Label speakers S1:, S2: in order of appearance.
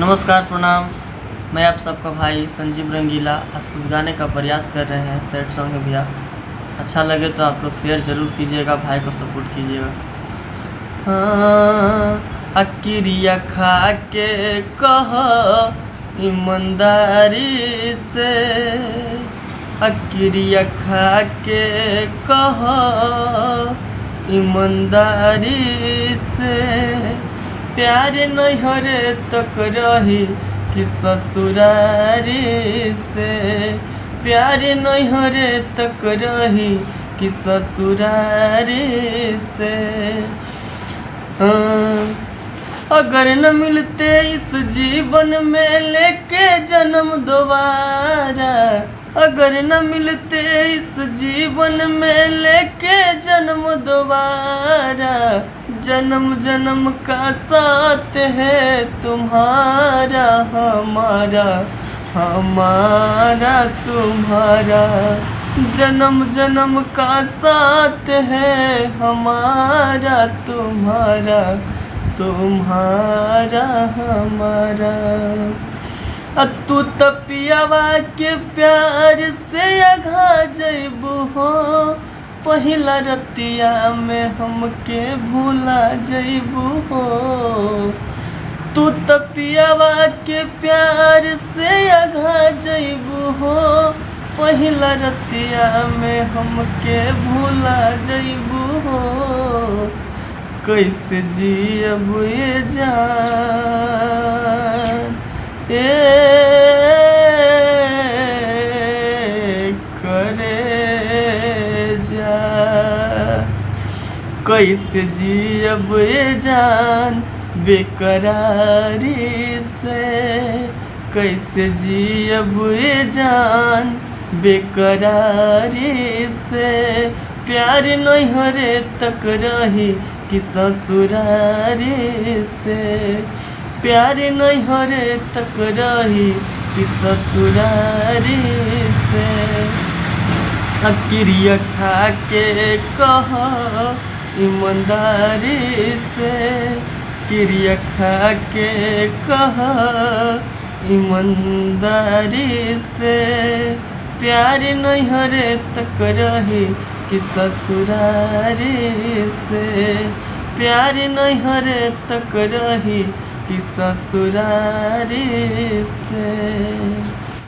S1: नमस्कार, प्रणाम। मैं आप सबका भाई संजीव रंगीला आज कुछ गाने का प्रयास कर रहे हैं। सैड सॉन्ग है भैया, अच्छा लगे तो आप लोग शेयर जरूर कीजिएगा, भाई को सपोर्ट कीजिएगा। अकिरिया खा के कह ईमानदारी से, अकिरिया खा के कह ईमानदारी से, प्यार नैहर तक रही कि ससुरारी से, प्यार नैहर तक रही कि ससुरारी से। अगर न मिलते इस जीवन में लेके जन्म दोबारा, अगर न मिलते इस जीवन में लेके जन्म दोबारा, जन्म जन्म का साथ है तुम्हारा हमारा, हमारा तुम्हारा, जन्म जन्म का साथ है हमारा तुम्हारा, तुम्हारा हमारा। तू तपियावा के प्यार से अघा जइबू हो, पहिला रतिया में हमके भूला जइबू हो। तू तपियावा के प्यार से अघा जइबू हो, पहिला रतिया में हमके भूला जइबू हो। कैसे जियब ये जान करे जा, कैसे जियब ये जान बेकरारी से, कैसे जियब ये जान बेकरारी से, प्यार नैहर तक रही कि ससुरारी से, प्यार नैहर तक रही कि ससुरारी से। अकिरिया खा के कह ईमानदारी से, किरिया खा के कह ईमानदारी से, प्यार नैहर तक रही कि ससुरारी से, प्यार नैहर तक रही कि ससुरारी से।